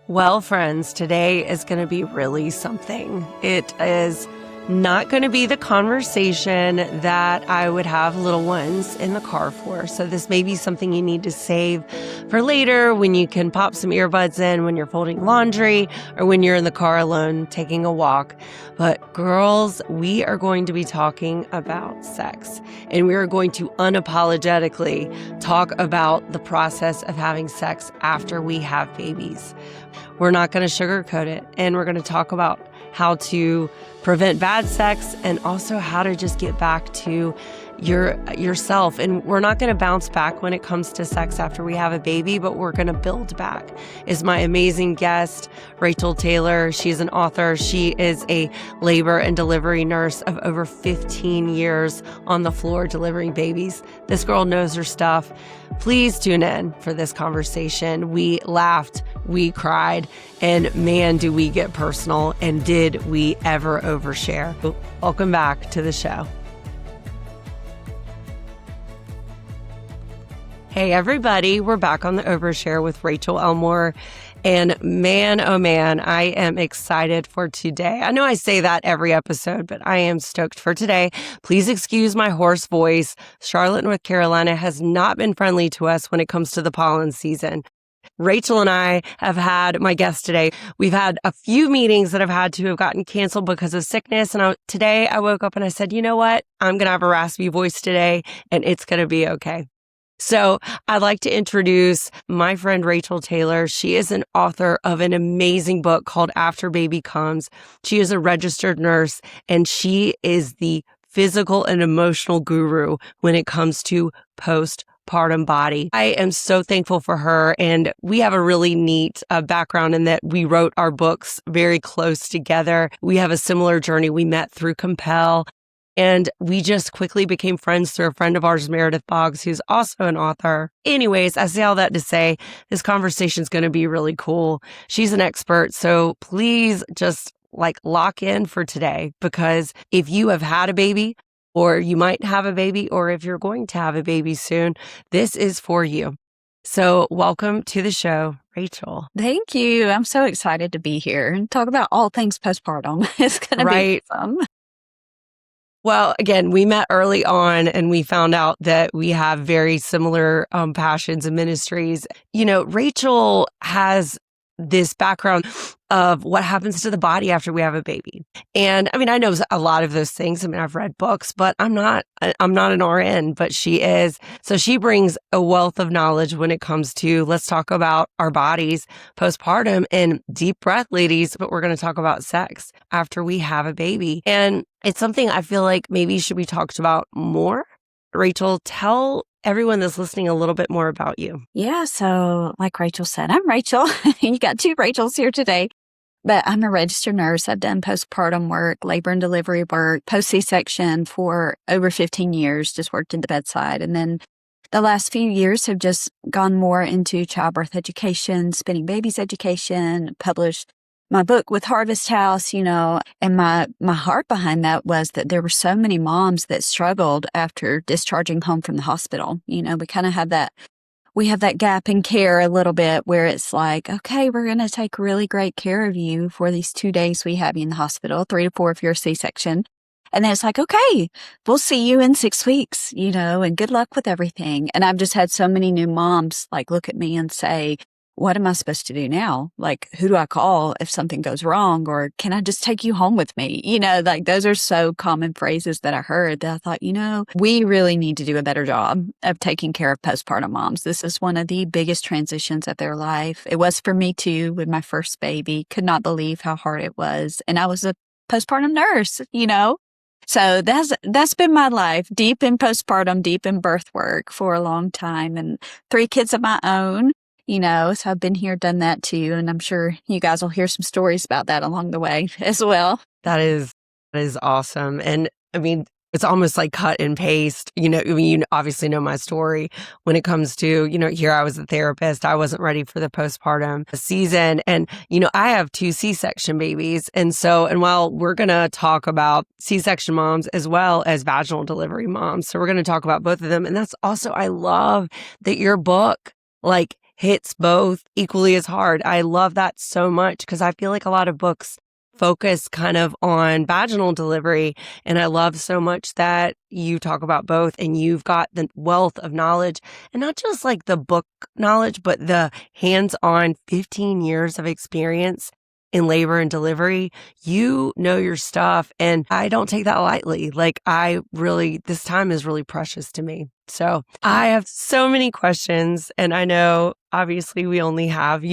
Well, friends, today is going to be really something. It is not going to be the conversation that I would have little ones in the car for. So this may be something you need to save for later when you can pop some earbuds in when you're folding laundry or when you're in the car alone taking a walk. But girls, we are going to be talking about sex, and we are going to unapologetically talk about the process of having sex after we have babies. We're not going to sugarcoat it, and we're going to talk about how to prevent bad sex and also how to just get back to yourself. And we're not going to bounce back when it comes to sex after we have a baby, but we're going to build back. Is my amazing guest, Rachel Taylor. She's an author. She is a labor and delivery nurse of over 15 years on the floor delivering babies. This girl knows her stuff. Please tune in for this conversation. We laughed, we cried, and man, do we get personal, and did we ever overshare. Welcome back to the show. Hey, everybody. We're back on the Overshare with Rachel Elmore. And man, oh man, I am excited for today. I know I say that every episode, but I am stoked for today. Please excuse my hoarse voice. Charlotte, North Carolina has not been friendly to us when it comes to the pollen season. Rachel and I have had my guest today. We've had a few meetings that have gotten canceled because of sickness. And today I woke up and I said, you know what? I'm going to have a raspy voice today and it's going to be okay. So I'd like to introduce my friend Rachel Taylor. She is an author of an amazing book called After Baby Comes. She is a registered nurse, and she is the physical and emotional guru when it comes to postpartum body. I am so thankful for her, and we have a really neat background in that we wrote our books very close together. We have a similar journey. We met through Compel. And we just quickly became friends through a friend of ours, Meredith Boggs, who's also an author. Anyways, I say all that to say this conversation is going to be really cool. She's an expert, so please just lock in for today, because if you have had a baby, or you might have a baby, or if you're going to have a baby soon, this is for you. So welcome to the show, Rachel. Thank you. I'm so excited to be here and talk about all things postpartum. It's going to be fun. Well, again, we met early on and we found out that we have very similar passions and ministries. You know, Rachel has this background of what happens to the body after we have a baby. And I mean, I know a lot of those things. I mean, I've read books, but I'm not an RN, but she is. So she brings a wealth of knowledge when it comes to, let's talk about our bodies postpartum, and deep breath, ladies, but we're going to talk about sex after we have a baby. And it's something I feel like maybe should be talked about more. Rachel, tell everyone that's listening a little bit more about you. Yeah. So like Rachel said, I'm Rachel. You got two Rachels here today, but I'm a registered nurse. I've done postpartum work, labor and delivery work, post C-section for over 15 years, just worked in the bedside. And then the last few years have just gone more into childbirth education, spinning babies education, published my book with Harvest House, and my heart behind that was that there were so many moms that struggled after discharging home from the hospital. We kind of have that gap in care a little bit where it's like, okay, we're going to take really great care of you for these 2 days we have you in the hospital, 3 to 4 if you're a C-section. And then it's like, okay, we'll see you in 6 weeks, and good luck with everything. And I've just had so many new moms look at me and say, what am I supposed to do now? Who do I call if something goes wrong? Or can I just take you home with me? Those are so common phrases that I heard that I thought, we really need to do a better job of taking care of postpartum moms. This is one of the biggest transitions of their life. It was for me too with my first baby. Could not believe how hard it was. And I was a postpartum nurse, So that's been my life, deep in postpartum, deep in birth work for a long time, and 3 kids of my own. So I've been here, done that too. And I'm sure you guys will hear some stories about that along the way as well. That is awesome. And I mean, it's almost like cut and paste. You obviously know my story when it comes to, here I was a therapist. I wasn't ready for the postpartum season. And, I have 2 C-section babies. And while we're going to talk about C-section moms as well as vaginal delivery moms. So we're going to talk about both of them. And that's also, I love that your book, hits both equally as hard. I love that so much because I feel like a lot of books focus kind of on vaginal delivery. And I love so much that you talk about both and you've got the wealth of knowledge and not just like the book knowledge, but the hands-on 15 years of experience in labor and delivery. You know your stuff. And I don't take that lightly. Like this time is really precious to me. So I have so many questions and I know obviously we only have,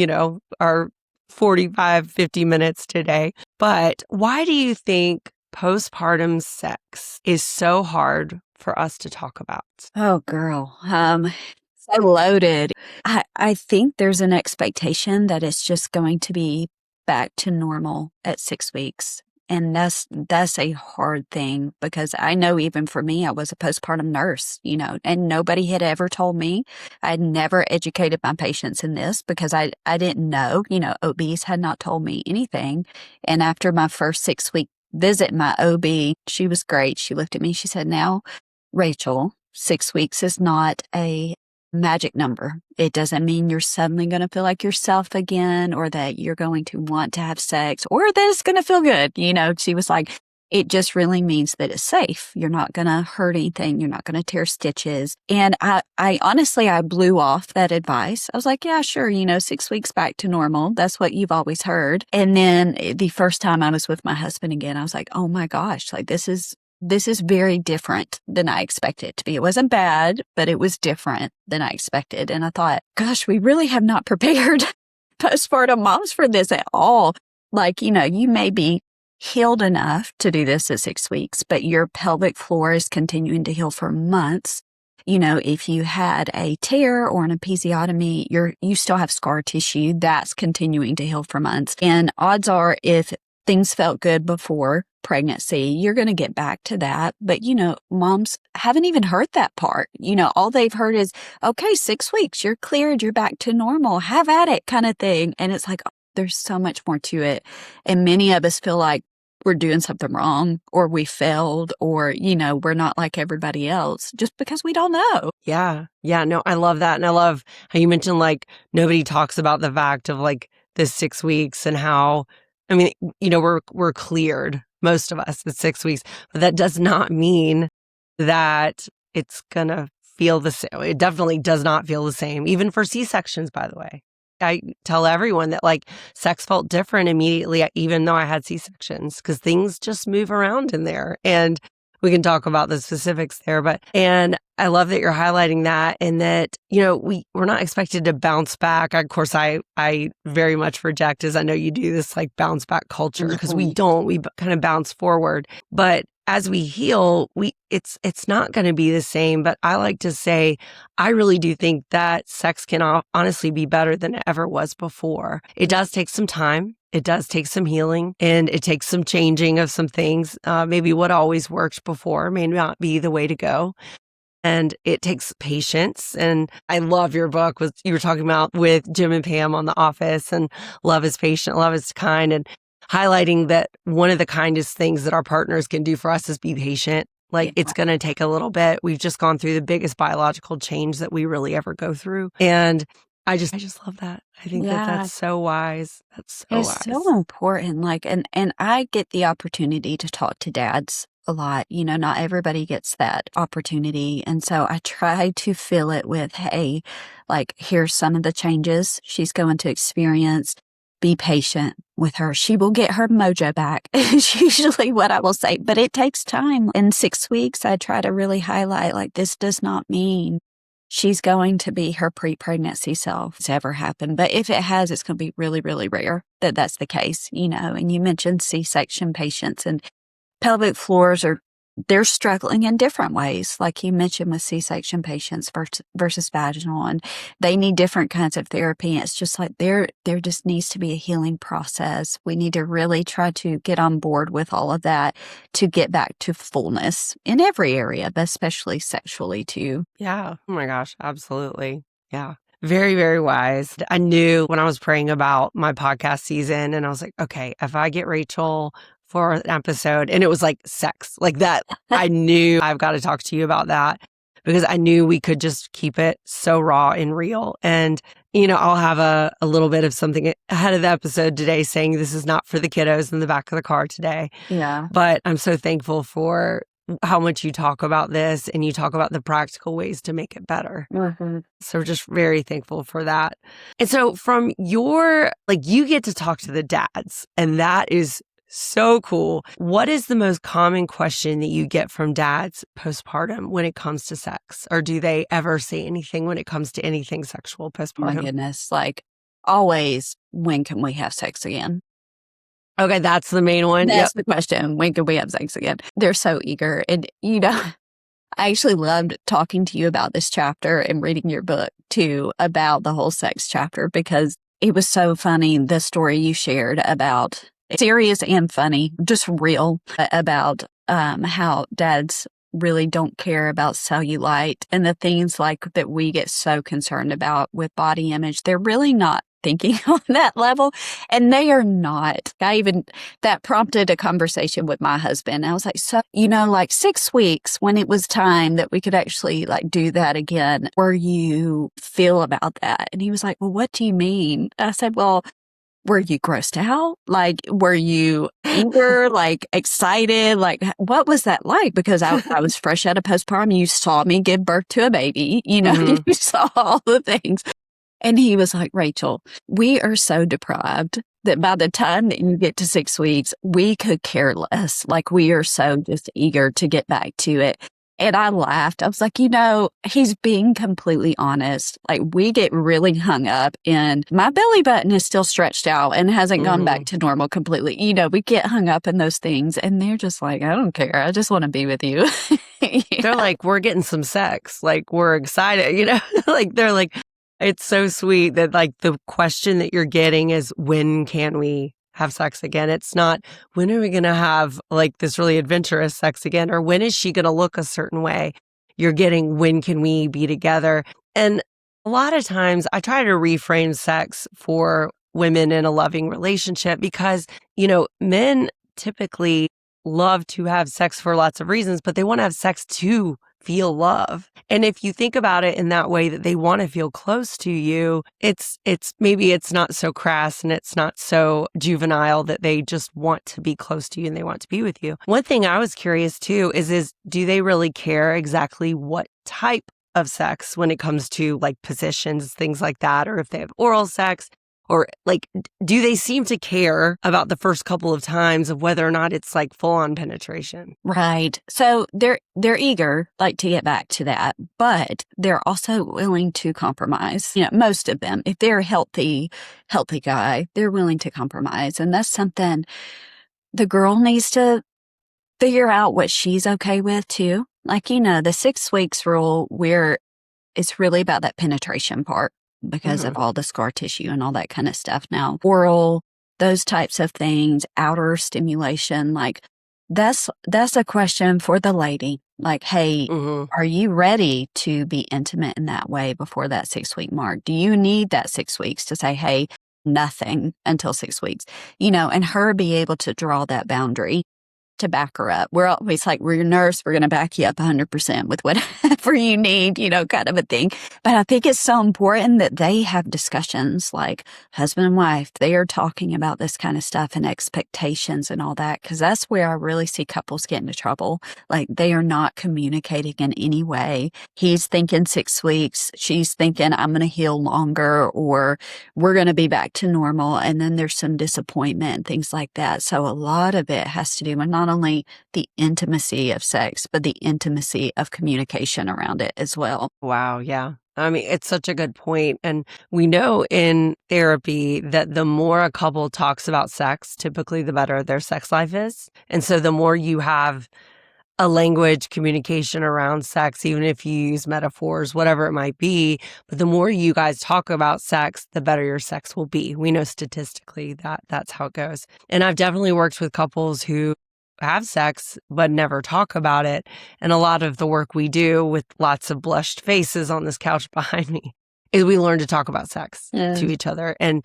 our 45, 50 minutes today. But why do you think postpartum sex is so hard for us to talk about? Oh, girl. So loaded. I think there's an expectation that it's just going to be back to normal at 6 weeks. And that's a hard thing because I know even for me, I was a postpartum nurse, and nobody had ever told me. I'd never educated my patients in this because I didn't know, OBs had not told me anything. And after my first 6-week visit, my OB, she was great. She looked at me, she said, now, Rachel, 6 weeks is not a magic number. It doesn't mean you're suddenly going to feel like yourself again or that you're going to want to have sex or that it's going to feel good. She was like, it just really means that it's safe. You're not going to hurt anything. You're not going to tear stitches. And I honestly, I blew off that advice. I was like, yeah, sure. 6 weeks back to normal. That's what you've always heard. And then the first time I was with my husband again, I was like, oh my gosh, like this is very different than I expected it to be. It wasn't bad, but it was different than I expected. And I thought, gosh, we really have not prepared postpartum moms for this at all. Like, you may be healed enough to do this at 6 weeks, but your pelvic floor is continuing to heal for months. If you had a tear or an episiotomy, you still have scar tissue that's continuing to heal for months. And odds are if things felt good before pregnancy, you're going to get back to that. But, moms haven't even heard that part. All they've heard is, okay, 6 weeks, you're cleared, you're back to normal, have at it kind of thing. And it's like, oh, there's so much more to it. And many of us feel like we're doing something wrong or we failed or, we're not like everybody else just because we don't know. Yeah. Yeah. No, I love that. And I love how you mentioned like nobody talks about the fact of like the 6 weeks and how, we're cleared, most of us, at 6 weeks, but that does not mean that it's going to feel the same. It definitely does not feel the same, even for C-sections, by the way. I tell everyone that like sex felt different immediately, even though I had C-sections, because things just move around in there. And we can talk about the specifics there, and I love that you're highlighting that and that, we're not expected to bounce back. Of course, I very much reject, as I know you do, this like bounce back culture because we kind of bounce forward. But as we heal, it's not going to be the same. But I like to say, I really do think that sex can honestly be better than it ever was before. It does take some time. It does take some healing and it takes some changing of some things. Maybe what always worked before may not be the way to go. And it takes patience. And I love your book you were talking about with Jim and Pam on The Office and love is patient, love is kind, and highlighting that one of the kindest things that our partners can do for us is be patient. Like it's going to take a little bit. We've just gone through the biggest biological change that we really ever go through. And I just love that. I think that's so wise. That's so wise. It's so important. Like, and I get the opportunity to talk to dads a lot. Not everybody gets that opportunity. And so I try to fill it with, hey, like, here's some of the changes she's going to experience. Be patient with her. She will get her mojo back, is usually what I will say. But it takes time. In 6 weeks, I try to really highlight, like, this does not mean she's going to be her pre-pregnancy self. It's ever happened. But if it has, it's going to be really, really rare that that's the case, And you mentioned C-section patients and pelvic floors they're struggling in different ways, like you mentioned with C-section patients versus vaginal, and they need different kinds of therapy. It's just like there just needs to be a healing process. We need to really try to get on board with all of that to get back to fullness in every area, but especially sexually too. Yeah. Oh my gosh. Absolutely. Yeah. Very, very wise. I knew when I was praying about my podcast season and I was like, okay, if I get Rachel for an episode and it was like sex like that, I knew I've got to talk to you about that because I knew we could just keep it so raw and real. And, you know, I'll have a little bit of something ahead of the episode today saying this is not for the kiddos in the back of the car today. Yeah. But I'm so thankful for how much you talk about this and you talk about the practical ways to make it better. Mm-hmm. So just very thankful for that. And so from your, like, you get to talk to the dads, and that is so cool. What is the most common question that you get from dads postpartum when it comes to sex? Or do they ever say anything when it comes to anything sexual postpartum? My goodness. Like always, when can we have sex again? Okay, that's the main one. That's the question. When can we have sex again? They're so eager. And, you know, I actually loved talking to you about this chapter and reading your book too about the whole sex chapter, because it was so funny. The story you shared about serious and funny, just real, about how dads really don't care about cellulite and the things like that we get so concerned about with body image. They're really not thinking on that level, and they are not. That prompted a conversation with my husband. I was like, so, you know, like 6 weeks when it was time that we could actually like do that again, where you feel about that? And he was like, well, what do you mean? I said, well, were you grossed out? Like, were you eager, like excited? Like, what was that like? Because I was fresh out of postpartum. You saw me give birth to a baby, you know, you saw all the things. And he was like, Rachel, we are so deprived that by the time that you get to 6 weeks, we could care less. Like, we are so just eager to get back to it. And I laughed. I was like, you know, he's being completely honest. Like, we get really hung up in my belly button is still stretched out and hasn't gone back to normal completely. You know, we get hung up in those things, and they're just like, I don't care. I just want to be with you. They're like, we're getting some sex. Like, we're excited, you know, like they're like, it's so sweet that like the question that you're getting is, when can we have sex again? It's not, when are we going to have like this really adventurous sex again? Or when is she going to look a certain way? You're getting, when can we be together? And a lot of times I try to reframe sex for women in a loving relationship, because, you know, men typically love to have sex for lots of reasons, but they want to have sex to feel love. And if you think about it in that way, that they want to feel close to you, it's maybe it's not so crass and it's not so juvenile, that they just want to be close to you and they want to be with you. One thing I was curious too is do they really care exactly what type of sex when it comes to like positions, things like that, or if they have oral sex? Or like, do they seem to care about the first couple of times of whether or not it's like full on penetration? Right. So they're eager, like, to get back to that, but they're also willing to compromise. You know, most of them, if they're a healthy guy, they're willing to compromise. And that's something the girl needs to figure out what she's okay with too. Like, you know, the 6 weeks rule, where it's really about that penetration part, because of all the scar tissue and all that kind of stuff. Now, oral, those types of things, outer stimulation, like that's a question for the lady. Like, hey, are you ready to be intimate in that way before that 6 week mark? Do you need that 6 weeks to say, hey, nothing until 6 weeks, you know, and her be able to draw that boundary to back her up. We're always like, we're your nurse. We're going to back you up 100% with whatever you need, you know, kind of a thing. But I think it's so important that they have discussions, like husband and wife. They are talking about this kind of stuff and expectations and all that, because that's where I really see couples get into trouble. Like, they are not communicating in any way. He's thinking 6 weeks. She's thinking, I'm going to heal longer, or we're going to be back to normal. And then there's some disappointment and things like that. So a lot of it has to do with not only the intimacy of sex, but the intimacy of communication around it as well. Wow. Yeah. I mean, it's such a good point. And we know in therapy that the more a couple talks about sex, typically the better their sex life is. And so the more you have a language communication around sex, even if you use metaphors, whatever it might be, but the more you guys talk about sex, the better your sex will be. We know statistically that that's how it goes. And I've definitely worked with couples who have sex but never talk about it. And a lot of the work we do, with lots of blushed faces on this couch behind me, is we learn to talk about sex to each other. And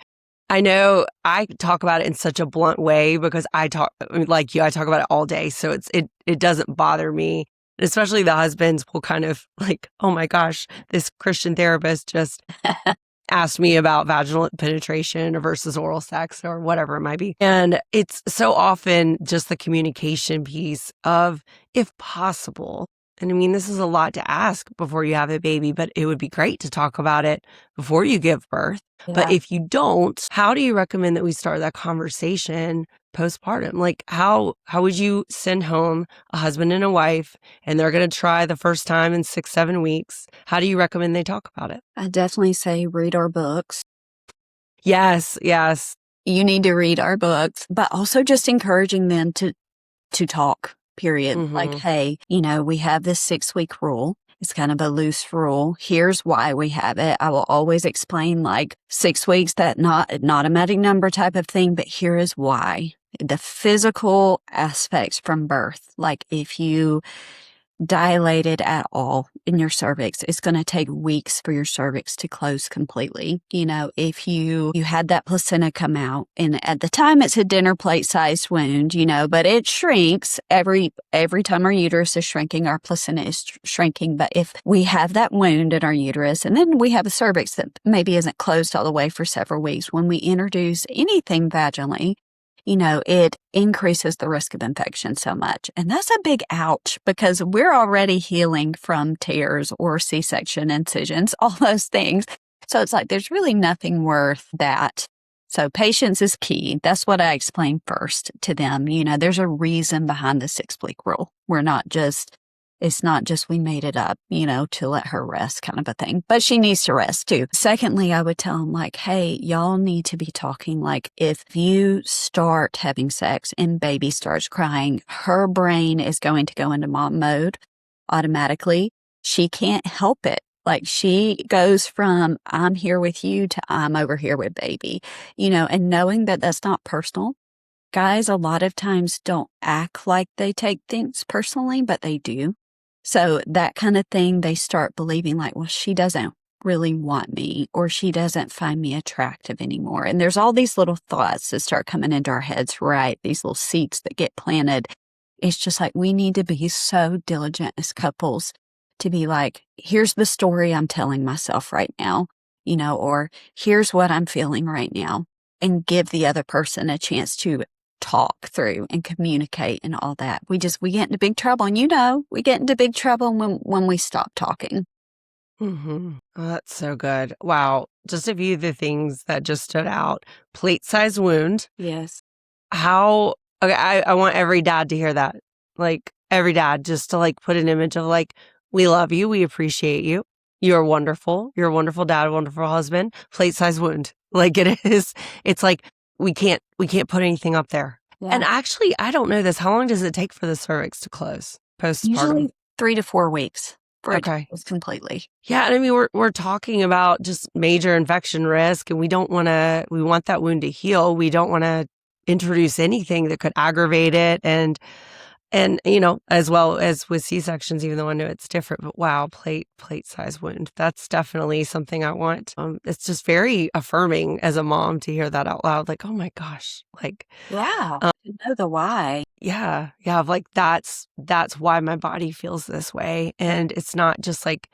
I know I talk about it in such a blunt way because I talk about it all day. So it doesn't bother me especially the husbands will kind of like, oh my gosh, this Christian therapist just asked me about vaginal penetration versus oral sex or whatever it might be. And it's so often just the communication piece of, if possible. And I mean, this is a lot to ask before you have a baby, but it would be great to talk about it before you give birth. Yeah. But if you don't, how do you recommend that we start that conversation postpartum? Like how would you send home a husband and a wife and they're going to try the first time in 6-7 weeks? How do you recommend they talk about it? I definitely say read our books. Yes. You need to read our books, but also just encouraging them to talk, period. Like, hey, we have this 6-week rule. It's kind of a loose rule. Here's why we have it. I will always explain like 6 weeks, that not a magic number type of thing, but here is why. The physical aspects from birth, like if you dilated at all in your cervix, it's going to take weeks for your cervix to close completely. If you had that placenta come out, and at the time it's a dinner plate sized wound, but it shrinks every time our uterus is shrinking, our placenta is shrinking. But if we have that wound in our uterus and then we have a cervix that maybe isn't closed all the way for several weeks, when we introduce anything vaginally, it increases the risk of infection so much. And that's a big ouch, because we're already healing from tears or C-section incisions, all those things. So it's like, there's really nothing worth that. So patience is key. That's what I explain first to them. There's a reason behind the 6-week rule. It's not just we made it up, to let her rest kind of a thing. But she needs to rest too. Secondly, I would tell them like, hey, y'all need to be talking. Like if you start having sex and baby starts crying, her brain is going to go into mom mode automatically. She can't help it. Like she goes from I'm here with you to I'm over here with baby, and knowing that that's not personal. Guys a lot of times don't act like they take things personally, but they do. So that kind of thing, they start believing like, well, she doesn't really want me, or she doesn't find me attractive anymore. And there's all these little thoughts that start coming into our heads, right? These little seeds that get planted. It's just like, we need to be so diligent as couples to be like, here's the story I'm telling myself right now, or here's what I'm feeling right now, and give the other person a chance to talk through and communicate and all that. We get into big trouble, and we get into big trouble when we stop talking. Oh, that's so good. Wow. Just a few of the things that just stood out. Plate-sized wound. Yes. Okay, I want every dad to hear that. Like every dad, just to like put an image of like, we love you. We appreciate you. You're wonderful. You're a wonderful dad, a wonderful husband. Plate-sized wound. Like it is. It's like, we can't put anything up there. Yeah. And actually, I don't know this. How long does it take for the cervix to close postpartum? Usually 3 to 4 weeks. Okay. It completely. Yeah. And I mean, we're talking about just major infection risk, and we want that wound to heal. We don't want to introduce anything that could aggravate it. And as well as with C-sections, even though I know it's different, but wow, plate-sized wound. That's definitely something I want. It's just very affirming as a mom to hear that out loud. Like, oh my gosh, like, yeah, to know the why. Yeah. Like that's why my body feels this way. And it's not just like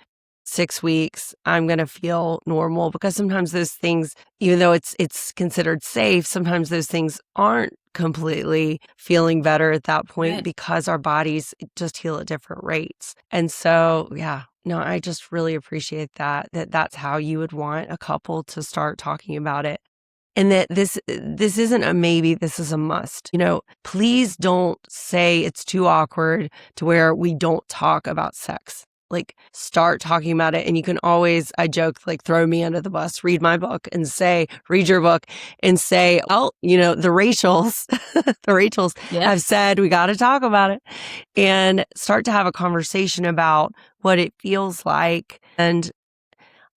6 weeks, I'm going to feel normal, because sometimes those things, even though it's considered safe, sometimes those things aren't completely feeling better at that point, right, because our bodies just heal at different rates. And so, yeah, no, I just really appreciate that's how you would want a couple to start talking about it. And that this isn't a maybe, this is a must. Please don't say it's too awkward to where we don't talk about sex. Like, start talking about it. And you can always, I joke, like, throw me under the bus, read my book and read your book and say, oh, the Rachels, have said, we got to talk about it, and start to have a conversation about what it feels like. And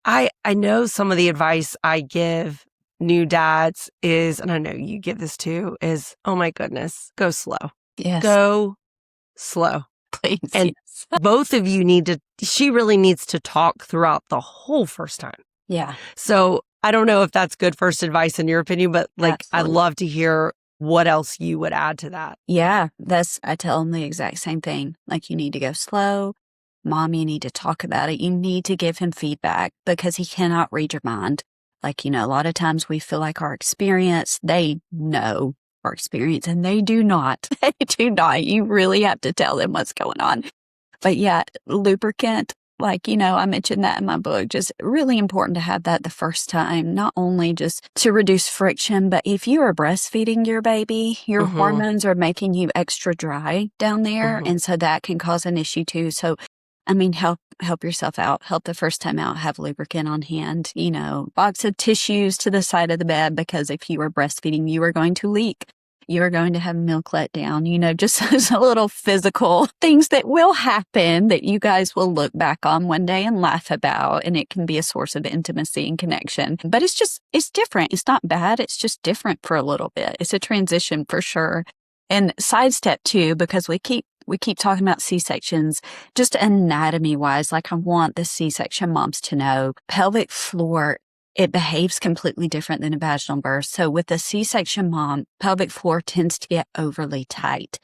I know some of the advice I give new dads is, and I know you give this too, is, oh my goodness, go slow. Yes. Go slow. Please. And both of you she really needs to talk throughout the whole first time. Yeah. So I don't know if that's good first advice in your opinion, but like, absolutely, I'd love to hear what else you would add to that. Yeah, I tell him the exact same thing. Like, you need to go slow. Mom, you need to talk about it. You need to give him feedback because he cannot read your mind. Like, a lot of times we feel like they know our experience, and they do not. They do not. You really have to tell them what's going on. But yeah, lubricant, like, I mentioned that in my book, just really important to have that the first time, not only just to reduce friction, but if you are breastfeeding your baby, your hormones are making you extra dry down there. And so that can cause an issue too. So, help yourself out. Help the first time out, have lubricant on hand, box of tissues to the side of the bed, because if you are breastfeeding, you are going to leak. You are going to have milk let down, just those little physical things that will happen that you guys will look back on one day and laugh about. And it can be a source of intimacy and connection. But it's different. It's not bad. It's just different for a little bit. It's a transition for sure. And sidestep too, because we keep talking about C-sections, just anatomy wise, like I want the C-section moms to know, pelvic floor, it behaves completely different than a vaginal birth. So with a C-section mom, pelvic floor tends to get overly tight.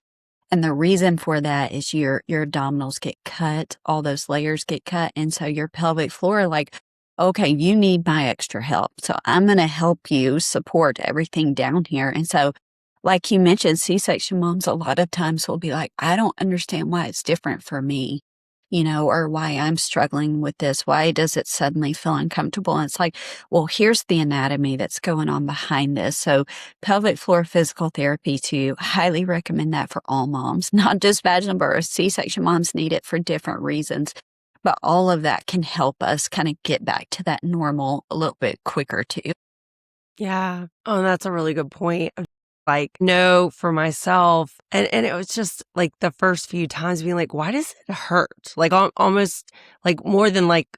And the reason for that is your abdominals get cut, all those layers get cut. And so your pelvic floor, like, okay, you need my extra help. So I'm going to help you support everything down here. And so, like you mentioned, C-section moms a lot of times will be like, I don't understand why it's different for me. Or why I'm struggling with this. Why does it suddenly feel uncomfortable? And it's like, well, here's the anatomy that's going on behind this. So pelvic floor physical therapy too, highly recommend that for all moms, not just vaginal birth. C-section moms need it for different reasons. But all of that can help us kind of get back to that normal a little bit quicker too. Yeah. Oh, that's a really good point. Like, no, for myself. And it was just like the first few times being like, why does it hurt? Like almost like more than like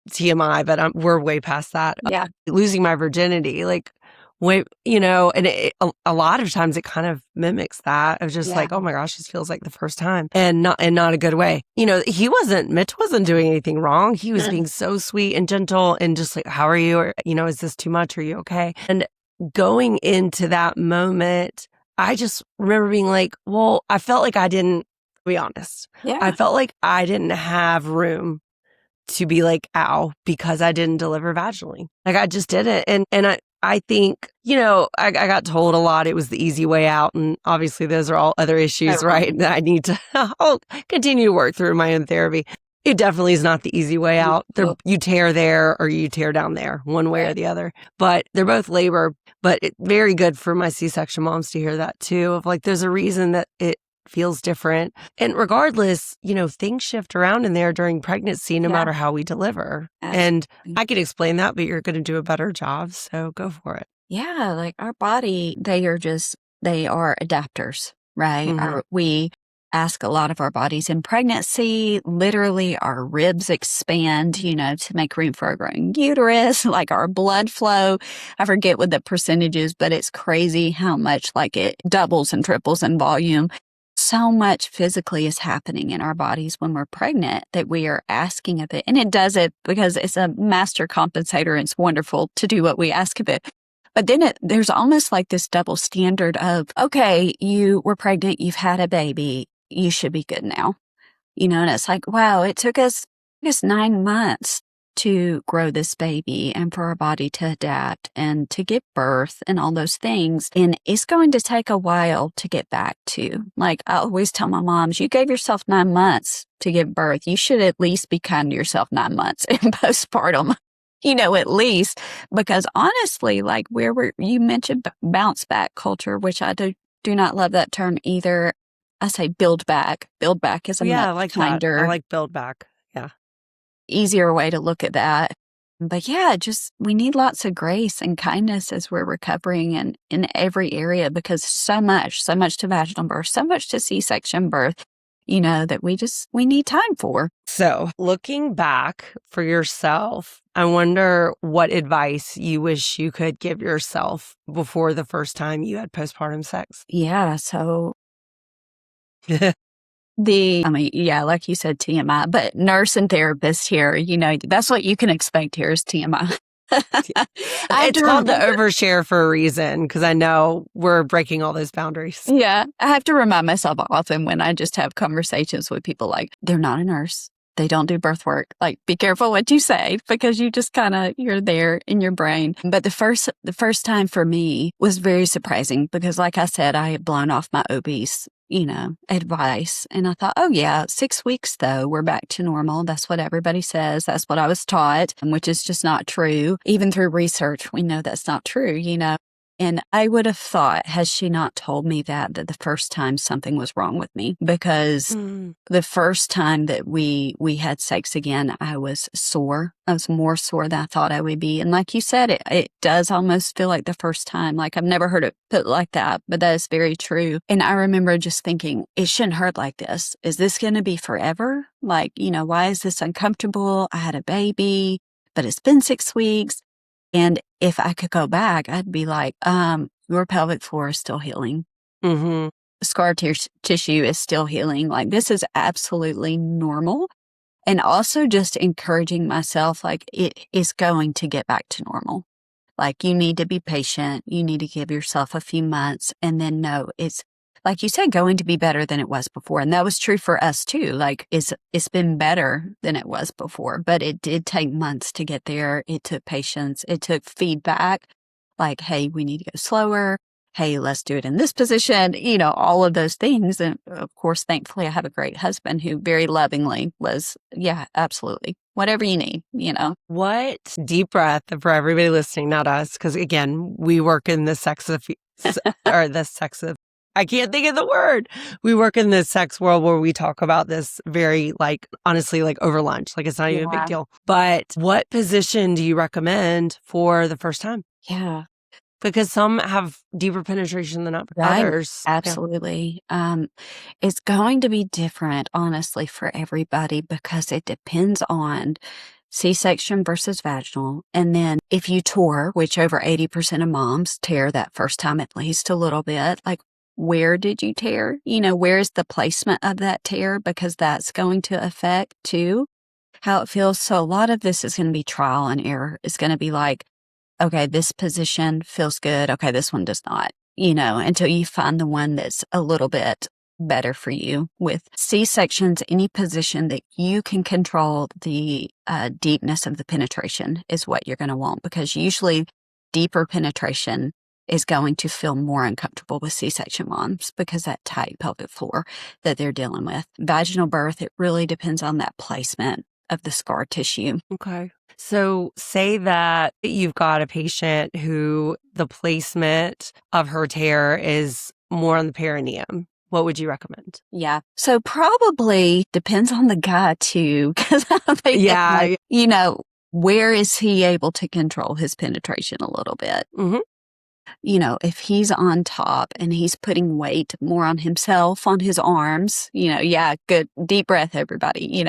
TMI, but we're way past that. Yeah. Losing my virginity, like, wait, and a lot of times it kind of mimics that of just like, oh my gosh, this feels like the first time, and not a good way. Mitch wasn't doing anything wrong. He was being so sweet and gentle and just like, how are you? Or, is this too much? Are you okay? And going into that moment, I just remember being like, well, I felt like I didn't, to be honest. Yeah. I felt like I didn't have room to be like, ow, because I didn't deliver vaginally. Like I just didn't. And I think, I got told a lot it was the easy way out. And obviously those are all other issues, right? That I need to, I'll continue to work through my own therapy. It definitely is not the easy way out. You tear there or you tear down there, one way or the other. But they're both labor. But it's very good for my C-section moms to hear that too, of like, there's a reason that it feels different. And regardless, things shift around in there during pregnancy, no matter how we deliver. And I can explain that, but you're going to do a better job. So go for it. Yeah. Like our body, they are adapters, right? We ask a lot of our bodies in pregnancy. Literally, our ribs expand, to make room for our growing uterus, like our blood flow. I forget what the percentage is, but it's crazy how much like it doubles and triples in volume. So much physically is happening in our bodies when we're pregnant that we are asking of it. And it does it because it's a master compensator. It's wonderful to do what we ask of it. But then there's almost like this double standard of, okay, you were pregnant, you've had a baby, you should be good now. And it's like, wow, it took us 9 months to grow this baby and for our body to adapt and to give birth and all those things. And it's going to take a while to get back to. Like I always tell my moms, you gave yourself 9 months to give birth. You should at least be kind to yourself 9 months in postpartum. At least, because honestly, like you mentioned bounce back culture, which I do not love that term either. I say build back. Build back is a much kinder. I like build back. Yeah. Easier way to look at that. But yeah, just we need lots of grace and kindness as we're recovering and in every area, because so much to vaginal birth, so much to C-section birth, that we need time for. So looking back for yourself, I wonder what advice you wish you could give yourself before the first time you had postpartum sex. Yeah. So like you said, TMI, but nurse and therapist here, that's what you can expect here is TMI. It's called the overshare for a reason, because I know we're breaking all those boundaries. Yeah. I have to remind myself often when I just have conversations with people like, they're not a nurse. They don't do birth work. Like, be careful what you say, because you just you're there in your brain. But the first time for me was very surprising because, like I said, I had blown off my obese, advice. And I thought, oh yeah, 6 weeks though, we're back to normal. That's what everybody says. That's what I was taught, which is just not true. Even through research, we know that's not true, And I would have thought, had she not told me that the first time something was wrong with me, because the first time that we had sex again, I was sore. I was more sore than I thought I would be. And like you said, it does almost feel like the first time. Like, I've never heard it put like that, but that is very true. And I remember just thinking, it shouldn't hurt like this. Is this going to be forever? Like, why is this uncomfortable? I had a baby, but it's been 6 weeks. And if I could go back, I'd be like, your pelvic floor is still healing. Mm-hmm. Scar tissue is still healing. Like, this is absolutely normal. And also just encouraging myself, like, it is going to get back to normal. Like, you need to be patient. You need to give yourself a few months and then know it's, like you said, going to be better than it was before. And that was true for us too. Like, it's been better than it was before, but it did take months to get there. It took patience. It took feedback. Like, hey, we need to go slower. Hey, let's do it in this position. All of those things. And of course, thankfully, I have a great husband who very lovingly was, yeah, absolutely. Whatever you need, What deep breath for everybody listening, not us. Because again, we work in the I can't think of the word. We work in the sex world where we talk about this very, honestly, over lunch. It's not even a big deal. But what position do you recommend for the first time? Yeah. Because some have deeper penetration than others. Absolutely. It's going to be different, honestly, for everybody because it depends on C-section versus vaginal. And then if you tore, which over 80% of moms tear that first time at least a little bit, like, where did you tear? Where's the placement of that tear? Because that's going to affect too how it feels. So a lot of this is going to be trial and error. It's going to be like, okay, this position feels good. Okay, this one does not, until you find the one that's a little bit better for you. With C-sections, any position that you can control the deepness of the penetration is what you're going to want, because usually deeper penetration is going to feel more uncomfortable with C-section moms because that tight pelvic floor that they're dealing with. Vaginal birth, it really depends on that placement of the scar tissue. Okay. So say that you've got a patient who the placement of her tear is more on the perineum. What would you recommend? Yeah. So probably depends on the guy too, because I think, where is he able to control his penetration a little bit? Mm-hmm. If he's on top and he's putting weight more on himself, on his arms, good deep breath, everybody,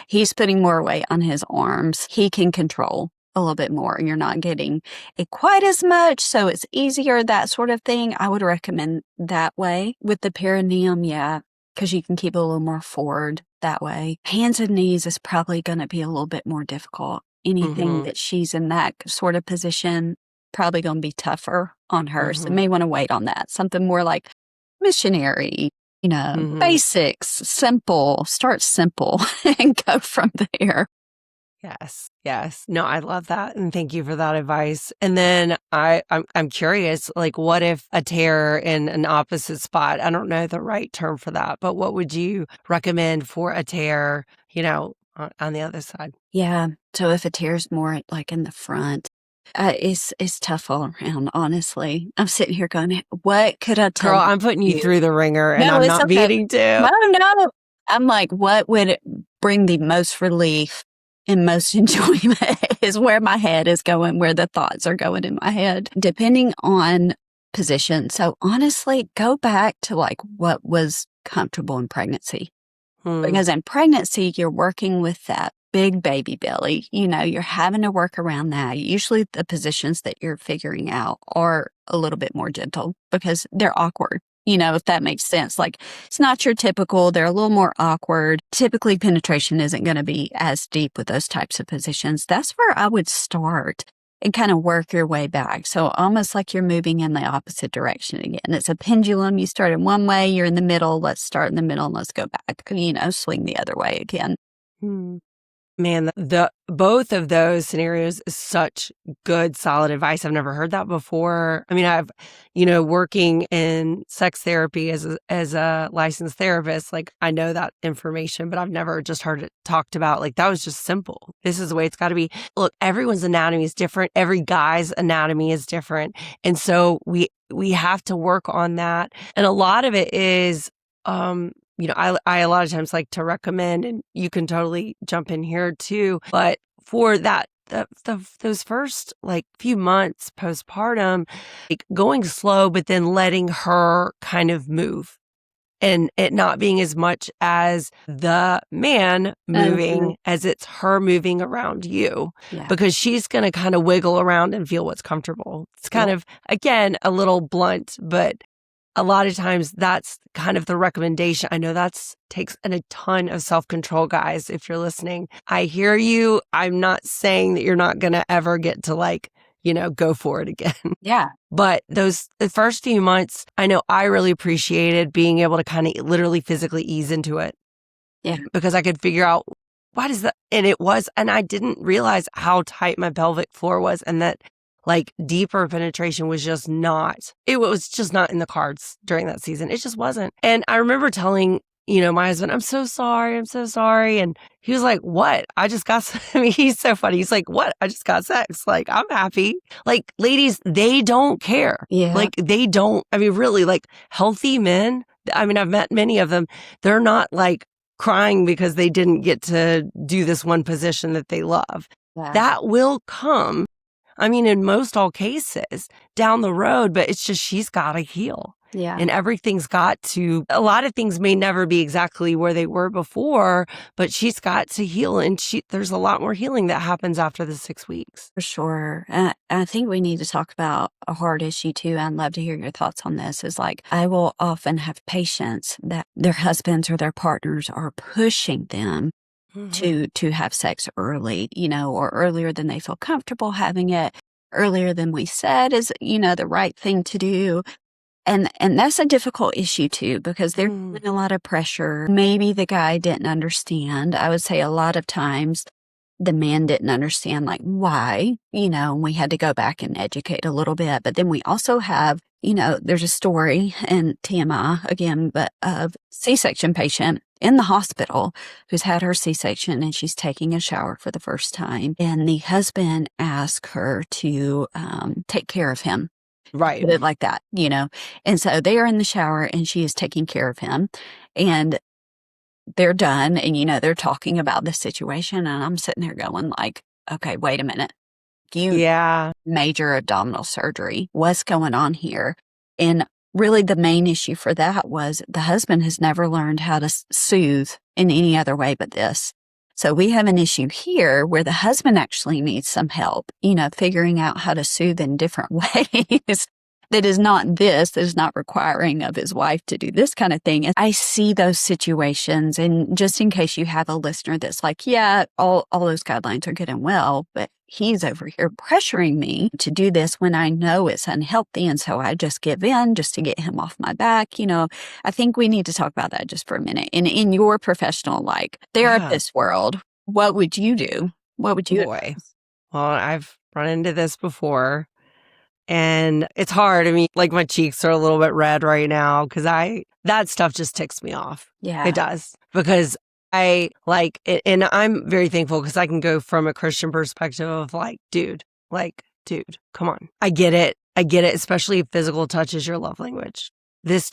he's putting more weight on his arms. He can control a little bit more. You're not getting it quite as much, so it's easier, that sort of thing. I would recommend that way. With the perineum, yeah, because you can keep it a little more forward that way. Hands and knees is probably going to be a little bit more difficult. Anything that she's in that sort of position, probably going to be tougher on her. So may want to wait on that. Something more like missionary, basics, simple, start simple and go from there. Yes. No, I love that. And thank you for that advice. And then I'm curious, what if a tear in an opposite spot? I don't know the right term for that, but what would you recommend for a tear, on the other side? Yeah. So if a tear's more like in the front, it's tough all around, honestly. I'm sitting here going, what could I tell Girl, I'm putting you through the ringer and I'm not meaning to. No. I'm like, what would bring the most relief and most enjoyment is where my head is going, where the thoughts are going in my head, depending on position. So honestly, go back to what was comfortable in pregnancy. Because in pregnancy, you're working with that big baby belly. You're having to work around that. Usually the positions that you're figuring out are a little bit more gentle because they're awkward. If that makes sense. It's not your typical, they're a little more awkward. Typically, penetration isn't going to be as deep with those types of positions. That's where I would start. and kind of work your way back. So almost like you're moving in the opposite direction again. It's a pendulum. You start in one way, you're in the middle. Let's start in the middle and let's go back, swing the other way again. Hmm. Man, the both of those scenarios is such good, solid advice. I've never heard that before. I mean, I've, working in sex therapy as a licensed therapist, like I know that information, but I've never just heard it talked about. Like that was just simple. This is the way it's got to be. Look, everyone's anatomy is different. Every guy's anatomy is different, and so we have to work on that. And a lot of it is, I a lot of times like to recommend, and you can totally jump in here too, but for that, those first like few months postpartum, like going slow, but then letting her kind of move and it not being as much as the man moving as it's her moving around you, because she's going to kind of wiggle around and feel what's comfortable. It's kind of, again, a little blunt, but a lot of times that's kind of the recommendation. I know takes a ton of self-control, guys, if you're listening. I hear you. I'm not saying that you're not going to ever get to go for it again. Yeah. But the first few months, I know I really appreciated being able to kind of literally physically ease into it. Yeah. Because I could figure out what is that? And I didn't realize how tight my pelvic floor was, and that like deeper penetration was just not in the cards during that season. It just wasn't. And I remember telling, my husband, I'm so sorry. And he was like, what? He's so funny. He's like, what? I just got sex. Like, I'm happy. Like, ladies, they don't care. Yeah. Like, they don't, really, like healthy men. I've met many of them. They're not like crying because they didn't get to do this one position that they love. Yeah. That will come. In most all cases down the road, but it's just she's got to heal. Yeah. And a lot of things may never be exactly where they were before, but she's got to heal. And there's a lot more healing that happens after the 6 weeks. For sure. I think we need to talk about a hard issue too. I'd love to hear your thoughts on this. Is like, I will often have patients that their husbands or their partners are pushing them to have sex early, or earlier than they feel comfortable having it, earlier than we said is, the right thing to do. And that's a difficult issue too, because there's been a lot of pressure. Maybe the guy didn't understand. I would say a lot of times the man didn't understand like why, we had to go back and educate a little bit. But then we also have, there's a story, and TMI again, but of C-section patient in the hospital who's had her C-section, and she's taking a shower for the first time. And the husband asked her to take care of him. Right. Put it like that, And so they are in the shower and she is taking care of him. And they're done. And, they're talking about the situation. And I'm sitting there going like, okay, wait a minute. Major abdominal surgery. What's going on here? And really the main issue for that was the husband has never learned how to soothe in any other way but this. So we have an issue here where the husband actually needs some help, figuring out how to soothe in different ways that is not requiring of his wife to do this kind of thing. And I see those situations. And just in case you have a listener that's like, yeah, all those guidelines are good and well, but he's over here pressuring me to do this when I know it's unhealthy. And so I just give in just to get him off my back. I think we need to talk about that just for a minute. And in your professional, therapist world, what would you do? What would you do? Well, I've run into this before. And it's hard. Like my cheeks are a little bit red right now because that stuff just ticks me off. Yeah. It does. Because I like it, and I'm very thankful because I can go from a Christian perspective of dude, come on. I get it, especially if physical touch is your love language. This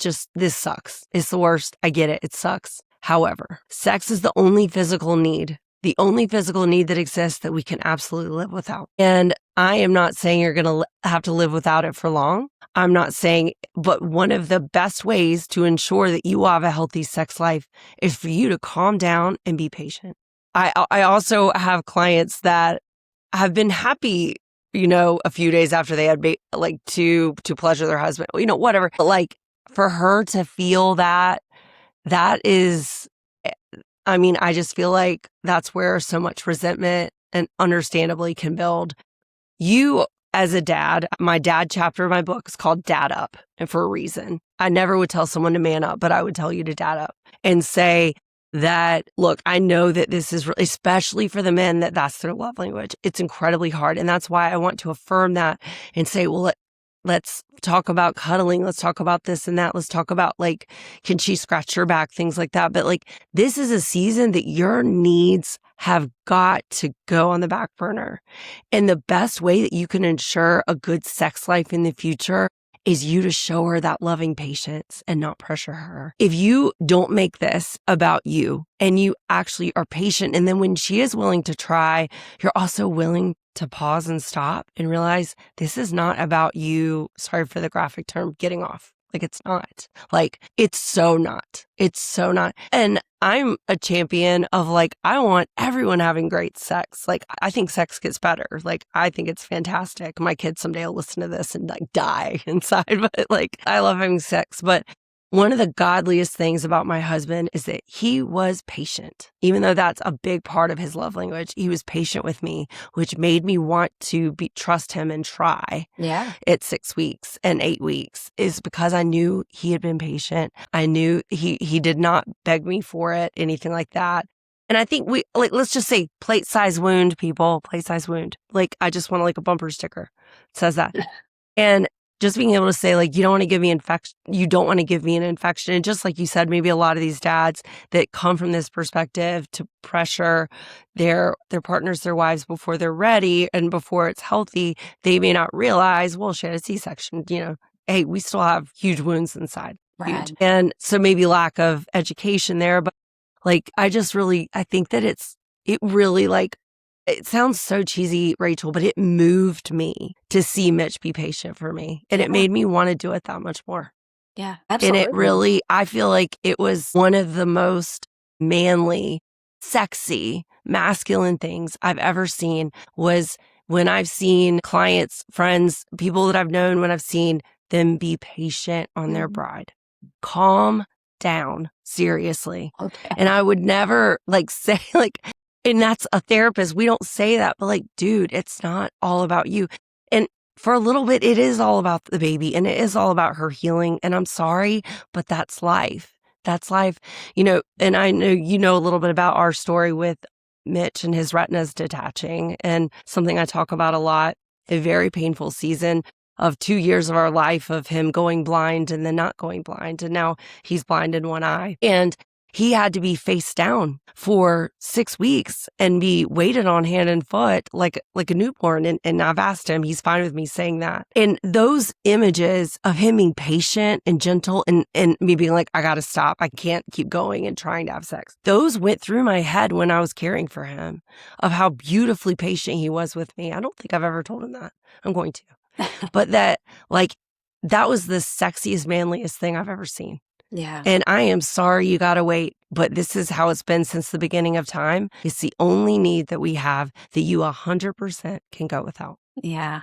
sucks. It's the worst. I get it. It sucks. However, sex is the only physical need that exists that we can absolutely live without. And I am not saying you're going to have to live without it for long. I'm not saying, but one of the best ways to ensure that you have a healthy sex life is for you to calm down and be patient. I also have clients that have been happy, a few days after they had to pleasure their husband, whatever. But for her to feel that is, I just feel like that's where so much resentment and understandably can build. you as a dad, my dad chapter of my book is called Dad Up, and for a reason. I never would tell someone to man up, but I would tell you to dad up and say that, look, I know that this is, especially for the men, that's their love language. It's incredibly hard. And that's why I want to affirm that and say, well, let's talk about cuddling. Let's talk about this and that. Let's talk about, like, can she scratch your back? Things like that. But like, this is a season that your needs have got to go on the back burner. And the best way that you can ensure a good sex life in the future is you to show her that loving patience and not pressure her. If you don't make this about you and you actually are patient, and then when she is willing to try, you're also willing to pause and stop and realize this is not about you, sorry for the graphic term, getting off. Like, it's not. Like, it's so not. It's so not. And I'm a champion of, like, I want everyone having great sex. Like, I think sex gets better. Like, I think it's fantastic. My kids someday will listen to this and, like, die inside. But, like, I love having sex. But one of the godliest things about my husband is that he was patient. Even though that's a big part of his love language, he was patient with me, which made me want to trust him and try. Yeah. At 6 weeks and 8 weeks, is because I knew he had been patient. I knew he did not beg me for it, anything like that. And I think let's just say plate size wound, people, plate size wound. Like, I just want like a bumper sticker that says that. And just being able to say, like, you don't want to give me infection. You don't want to give me an infection. And just like you said, maybe a lot of these dads that come from this perspective to pressure their partners, their wives before they're ready and before it's healthy, they may not realize, well, she had a C-section, hey, we still have huge wounds inside. Right. Huge. And so maybe lack of education there. But like, I think that it really, like, it sounds so cheesy, Rachel, but it moved me to see Mitch be patient for me. And it made me want to do it that much more. Yeah, absolutely. And it really, I feel like it was one of the most manly, sexy, masculine things I've ever seen was when I've seen clients, friends, people that I've known, when I've seen them be patient on their bride. Calm down, seriously. Okay. And I would never say and that's a therapist. We don't say that, but like, dude, it's not all about you. And for a little bit, it is all about the baby and it is all about her healing. And I'm sorry, but that's life. That's life. And I know you know a little bit about our story with Mitch and his retinas detaching, and something I talk about a lot, a very painful season of 2 years of our life of him going blind and then not going blind. And now he's blind in one eye. And he had to be face down for 6 weeks and be weighted on hand and foot like a newborn. And I've asked him, he's fine with me saying that. And those images of him being patient and gentle and me being like, I got to stop. I can't keep going and trying to have sex. Those went through my head when I was caring for him, of how beautifully patient he was with me. I don't think I've ever told him that. I'm going to. But that was the sexiest, manliest thing I've ever seen. Yeah. And I am sorry you got to wait, but this is how it's been since the beginning of time. It's the only need that we have that you 100% can go without. Yeah.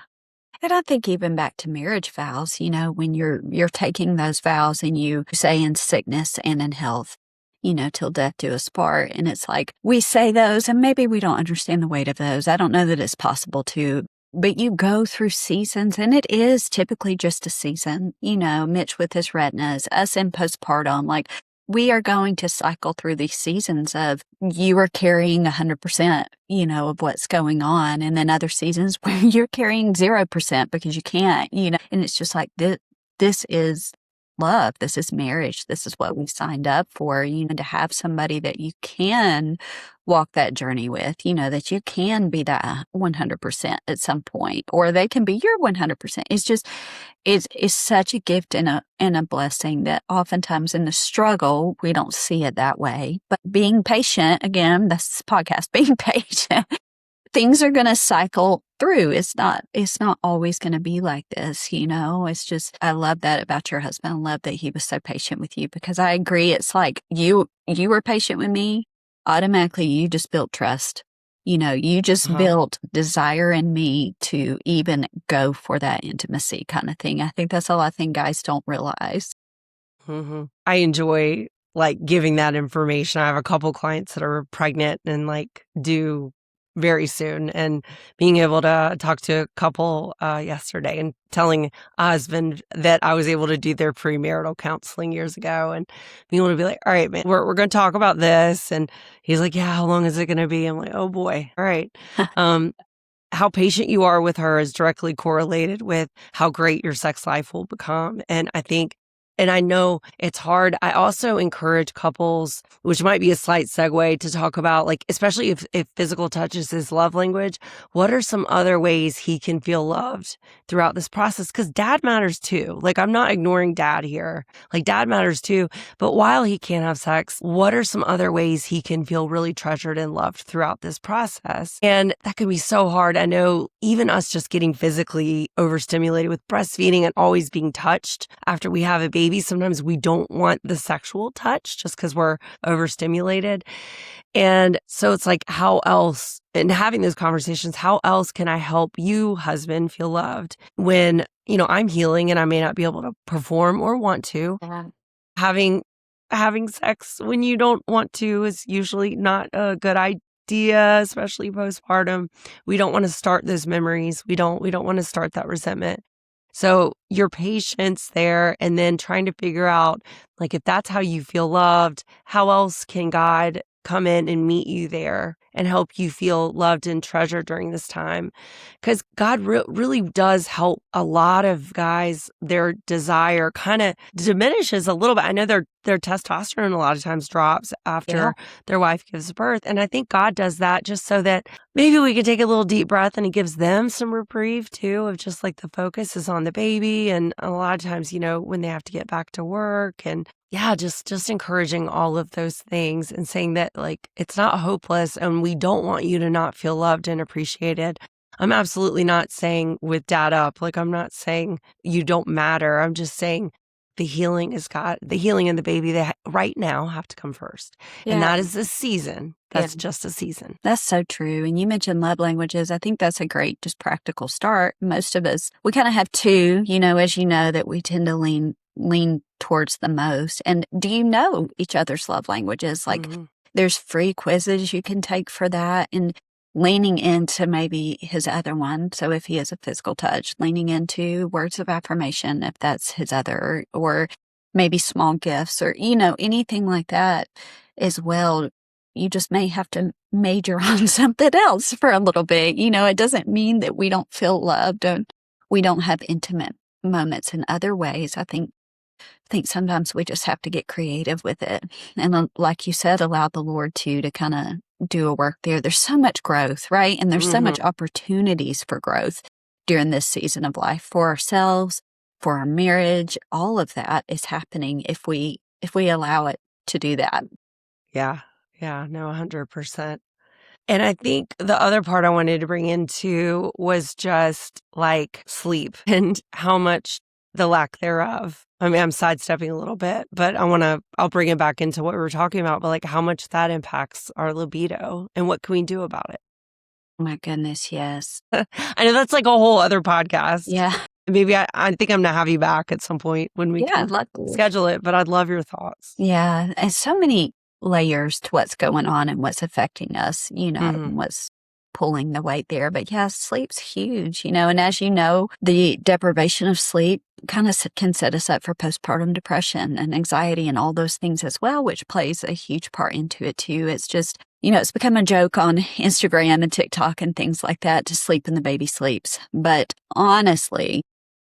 And I think even back to marriage vows, when you're taking those vows and you say in sickness and in health, till death do us part. And it's like, we say those and maybe we don't understand the weight of those. I don't know that it's possible to. But you go through seasons, and it is typically just a season. Mitch with his retinas, us in postpartum, like, we are going to cycle through these seasons of you are carrying 100%, of what's going on. And then other seasons where you're carrying 0% because you can't, and it's just like, this is love. This is marriage. This is what we signed up for, to have somebody that you can walk that journey with, that you can be that 100% at some point, or they can be your 100%. It's just, it's such a gift and a blessing that oftentimes in the struggle, we don't see it that way. But being patient, again, that's the podcast, being patient, things are going to cycle through. It's not always going to be like this, It's just, I love that about your husband. I love that he was so patient with you, because I agree. It's like you were patient with me. Automatically, you just built trust. You just built desire in me to even go for that intimacy kind of thing. I think that's a lot of things guys don't realize. Mm-hmm. I enjoy giving that information. I have a couple clients that are pregnant and do very soon. And being able to talk to a couple yesterday and telling a husband that I was able to do their premarital counseling years ago, and being able to be like, all right, man, we're going to talk about this. And he's like, yeah, how long is it going to be? I'm like, oh boy. All right. How patient you are with her is directly correlated with how great your sex life will become. And I know it's hard. I also encourage couples, which might be a slight segue, to talk about, like, especially if physical touch is his love language, what are some other ways he can feel loved throughout this process? Because dad matters too. Like, I'm not ignoring dad here. Like, dad matters too. But while he can't have sex, what are some other ways he can feel really treasured and loved throughout this process? And that can be so hard. I know even us just getting physically overstimulated with breastfeeding and always being touched after we have a baby, sometimes we don't want the sexual touch just because we're overstimulated. And so it's like, how else, and having those conversations, how else can I help you, husband, feel loved when, I'm healing and I may not be able to perform or want to? Yeah. Having sex when you don't want to is usually not a good idea, especially postpartum. We don't want to start those memories. We don't want to start that resentment. So your patience there, and then trying to figure out, like, if that's how you feel loved, how else can God come in and meet you there and help you feel loved and treasured during this time? Because God really does help a lot of guys. Their desire kind of diminishes a little bit. I know their testosterone a lot of times drops after their wife gives birth. And I think God does that just so that maybe we can take a little deep breath, and it gives them some reprieve too, of just like the focus is on the baby. And a lot of times, when they have to get back to work, and just encouraging all of those things and saying that, like, it's not hopeless and we don't want you to not feel loved and appreciated. I'm absolutely not saying with dad up, like, I'm not saying you don't matter. I'm just saying the healing is God, the healing and the baby, they right now have to come first. Yeah. And that is a season. That's just a season. That's so true. And you mentioned love languages. I think that's a great, just practical start. Most of us, we kind of have two, as you know, that we tend to lean towards the most. And do you know each other's love languages? Like, there's free quizzes you can take for that, and leaning into maybe his other one. So if he has a physical touch, leaning into words of affirmation, if that's his other, or maybe small gifts, or, anything like that as well. You just may have to major on something else for a little bit. It doesn't mean that we don't feel loved and we don't have intimate moments in other ways. I think sometimes we just have to get creative with it. And like you said, allow the Lord to kind of do a work there. There's so much growth, right? And there's so much opportunities for growth during this season of life for ourselves, for our marriage. All of that is happening if we allow it to do that. Yeah. No, 100%. And I think the other part I wanted to bring into was just like sleep and how much the lack thereof. I mean, I'm sidestepping a little bit, but I'll bring it back into what we were talking about, but like how much that impacts our libido and what can we do about it? Oh my goodness, yes. I know that's like a whole other podcast. Yeah. Maybe I think I'm going to have you back at some point when we can I'd love to schedule it, but I'd love your thoughts. Yeah. And so many layers to what's going on and what's affecting us, and what's pulling the weight there. But sleep's huge, and as you know, the deprivation of sleep kind of can set us up for postpartum depression and anxiety and all those things as well, which plays a huge part into it too. It's just, it's become a joke on Instagram and TikTok and things like that to sleep when the baby sleeps. But honestly,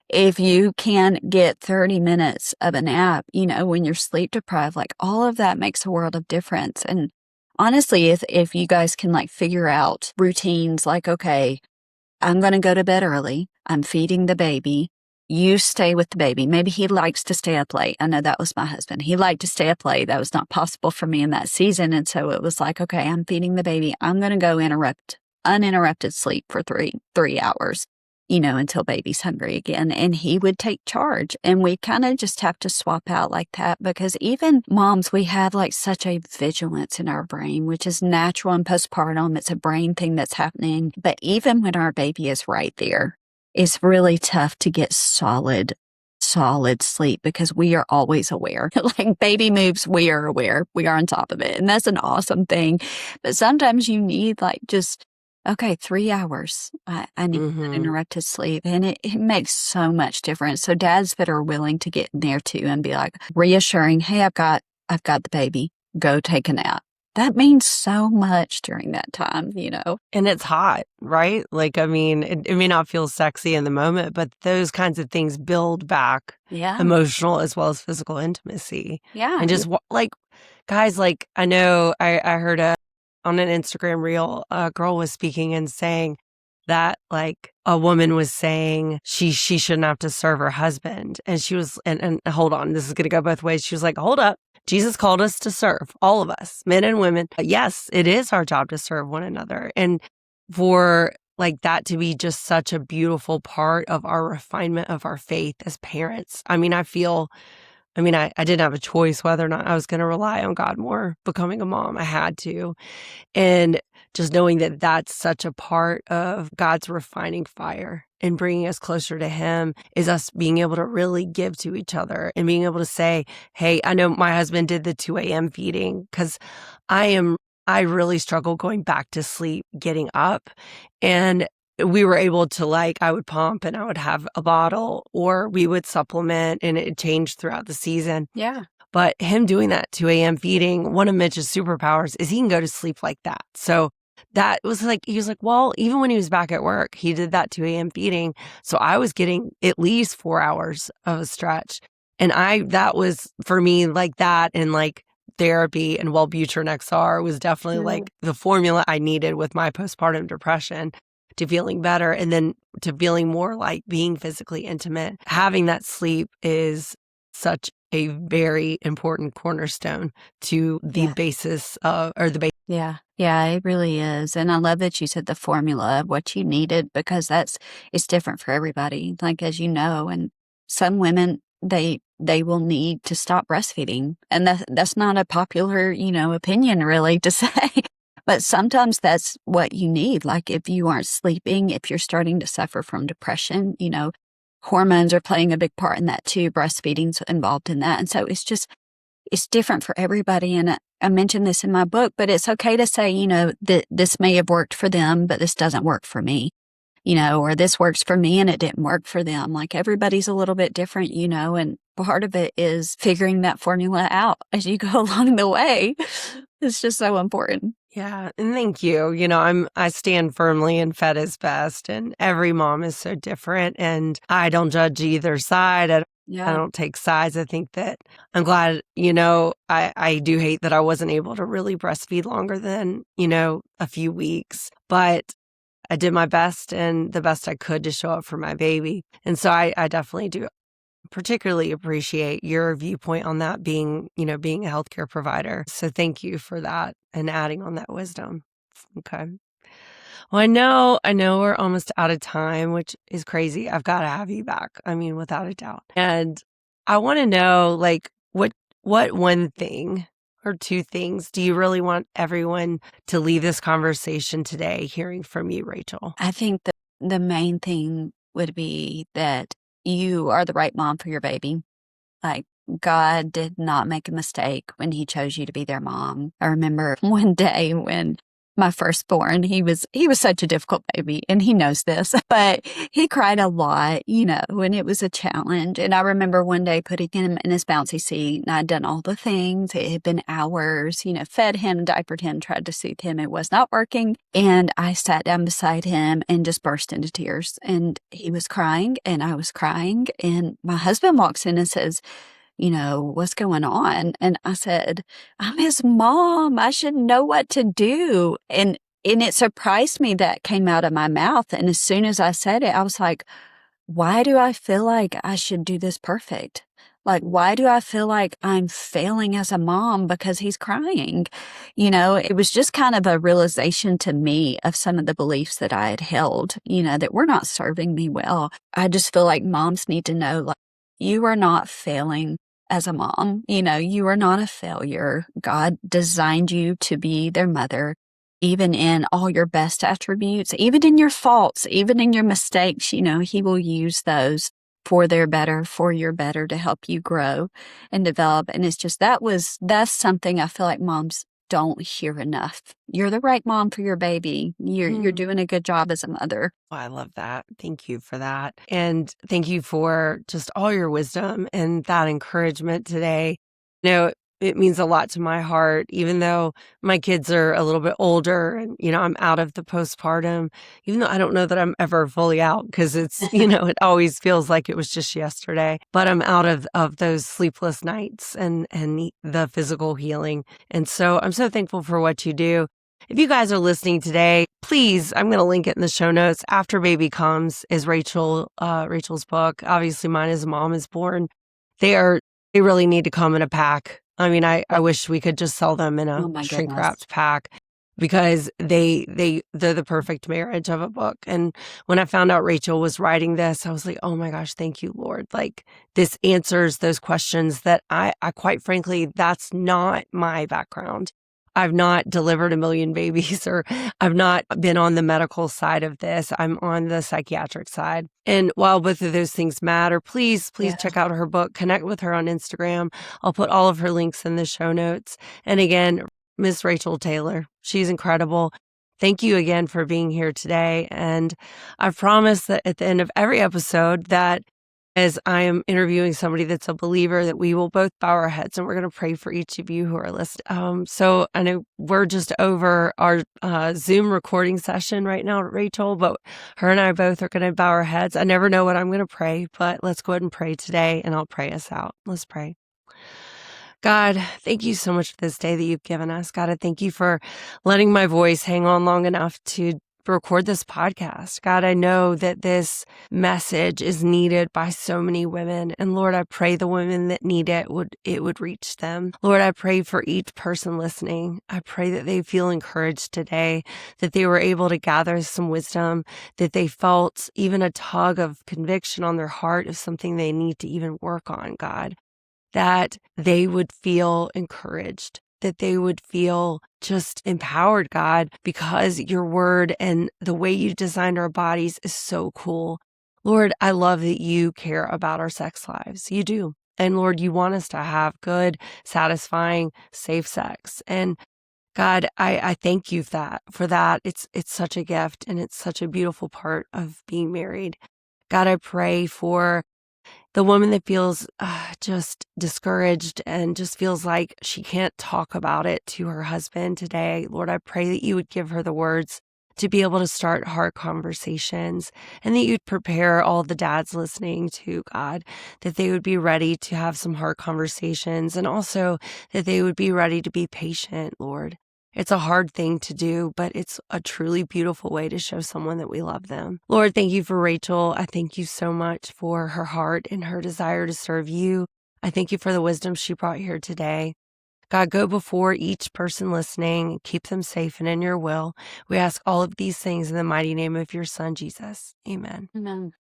if you can get 30 minutes of a nap, when you're sleep deprived, like all of that makes a world of difference. And honestly, if you guys can like figure out routines, like, okay, I'm going to go to bed early. I'm feeding the baby. You stay with the baby. Maybe he likes to stay up late. I know that was my husband. He liked to stay up late. That was not possible for me in that season. And so it was like, okay, I'm feeding the baby. I'm going to go uninterrupted sleep for three hours. Until baby's hungry again. And he would take charge. And we kind of just have to swap out like that, because even moms, we have like such a vigilance in our brain, which is natural in postpartum. It's a brain thing that's happening. But even when our baby is right there, it's really tough to get solid sleep, because we are always aware. Like baby moves, we are aware. We are on top of it. And that's an awesome thing. But sometimes you need like just okay, 3 hours. I need Mm-hmm. uninterrupted sleep. And it makes so much difference. So dads that are willing to get in there too and be like reassuring, hey, I've got the baby. Go take a nap. That means so much during that time. And it's hot, right? Like, I mean, it may not feel sexy in the moment, but those kinds of things build back Yeah. emotional as well as physical intimacy. Yeah. And just like, guys, like, I know I heard on an Instagram reel, a girl was speaking and saying that like a woman was saying she shouldn't have to serve her husband. And she was, and hold on, this is going to go both ways. She was like, hold up. Jesus called us to serve, all of us, men and women. Yes, it is our job to serve one another. And for like that to be just such a beautiful part of our refinement of our faith as parents. I mean, I didn't have a choice whether or not I was going to rely on God more becoming a mom. I had to. And just knowing that that's such a part of God's refining fire and bringing us closer to Him is us being able to really give to each other and being able to say, hey, I know my husband did the 2 a.m. feeding because I really struggle going back to sleep, getting up. And we were able to I would pump and I would have a bottle or we would supplement and it changed throughout the season. Yeah. But him doing that 2 a.m. feeding, one of Mitch's superpowers is he can go to sleep like that. So that was he was like, well, even when he was back at work, he did that 2 a.m. feeding. So I was getting at least 4 hours of a stretch. And that was for me like that and therapy and Wellbutrin XR was definitely the formula I needed with my postpartum depression to feeling better and then to feeling more like being physically intimate. Having that sleep is such a very important cornerstone to the basis of, or the base. Yeah. Yeah, it really is. And I love that you said the formula of what you needed because it's different for everybody. Like, as you know, and some women, they will need to stop breastfeeding. And that's not a popular, opinion really to say. But sometimes that's what you need. Like if you aren't sleeping, if you're starting to suffer from depression, hormones are playing a big part in that too. Breastfeeding's involved in that. And so it's different for everybody. And I mentioned this in my book, but it's okay to say, that this may have worked for them, but this doesn't work for me, or this works for me and it didn't work for them. Like everybody's a little bit different, and part of it is figuring that formula out as you go along the way. It's just so important. Yeah. And thank you. I stand firmly in fed is best and every mom is so different and I don't judge either side. I don't take sides. I think that I'm glad, I do hate that I wasn't able to really breastfeed longer than, a few weeks, but I did my best and the best I could to show up for my baby. And so I definitely do particularly appreciate your viewpoint on that being a healthcare provider. So thank you for that and adding on that wisdom. Okay. Well, I know we're almost out of time, which is crazy. I've got to have you back. I mean, without a doubt. And I want to know what one thing or two things do you really want everyone to leave this conversation today hearing from you, Rachel? I think the main thing would be that you are the right mom for your baby. Like God did not make a mistake when He chose you to be their mom. I remember one day when my firstborn, he was such a difficult baby and he knows this, but he cried a lot, and it was a challenge. And I remember one day putting him in his bouncy seat and I'd done all the things. It had been hours, fed him, diapered him, tried to soothe him. It was not working. And I sat down beside him and just burst into tears. And he was crying and I was crying. And my husband walks in and says, what's going on? And I said, I'm his mom. I should know what to do. And it surprised me that came out of my mouth. And as soon as I said it, I was like, why do I feel like I should do this perfect? Like, why do I feel like I'm failing as a mom because he's crying? It was just kind of a realization to me of some of the beliefs that I had held, that were not serving me well. I just feel like moms need to know, like, you are not failing as a mom. You are not a failure. God designed you to be their mother, even in all your best attributes, even in your faults, even in your mistakes. He will use those for their better, for your better, to help you grow and develop. And it's just, that's something I feel like moms don't hear enough. You're the right mom for your baby. You're doing a good job as a mother. Oh, I love that. Thank you for that. And thank you for just all your wisdom and that encouragement today. You know, it means a lot to my heart, even though my kids are a little bit older and, I'm out of the postpartum, even though I don't know that I'm ever fully out because it's, it always feels like it was just yesterday, but I'm out of those sleepless nights and the physical healing. And so I'm so thankful for what you do. If you guys are listening today, please, I'm going to link it in the show notes. After Baby Comes is Rachel's book. Obviously, mine is Mom is Born. They really need to come in a pack. I mean, I wish we could just sell them in a shrink wrapped pack because they're the perfect marriage of a book. And when I found out Rachel was writing this, I was like, oh my gosh, thank you, Lord. Like, this answers those questions that I quite frankly, that's not my background. I've not delivered a million babies, or I've not been on the medical side of this. I'm on the psychiatric side. And while both of those things matter, please check out her book, connect with her on Instagram. I'll put all of her links in the show notes. And again, Miss Rachel Taylor, she's incredible. Thank you again for being here today. And I promise that at the end of every episode that as I am interviewing somebody that's a believer, that we will both bow our heads and we're going to pray for each of you who are listening. So I know we're just over our Zoom recording session right now, Rachel, but her and I both are going to bow our heads. I never know what I'm going to pray, but let's go ahead and pray today and I'll pray us out. Let's pray. God, thank you so much for this day that you've given us. God, I thank you for letting my voice hang on long enough to record this podcast. God, I know that this message is needed by so many women. And Lord, I pray the women that need it would reach them. Lord, I pray for each person listening. I pray that they feel encouraged today, that they were able to gather some wisdom, that they felt even a tug of conviction on their heart of something they need to even work on, God, that they would feel encouraged, that they would feel just empowered, God, because your word and the way you designed our bodies is so cool. Lord, I love that you care about our sex lives. You do. And Lord, you want us to have good, satisfying, safe sex. And God, I thank you for that. It's such a gift and it's such a beautiful part of being married. God, I pray for the woman that feels just discouraged and just feels like she can't talk about it to her husband today. Lord, I pray that you would give her the words to be able to start hard conversations, and that you'd prepare all the dads listening to, God, that they would be ready to have some hard conversations, and also that they would be ready to be patient, Lord. It's a hard thing to do, but it's a truly beautiful way to show someone that we love them. Lord, thank you for Rachel. I thank you so much for her heart and her desire to serve you. I thank you for the wisdom she brought here today. God, go before each person listening and keep them safe and in your will. We ask all of these things in the mighty name of your son, Jesus. Amen. Amen.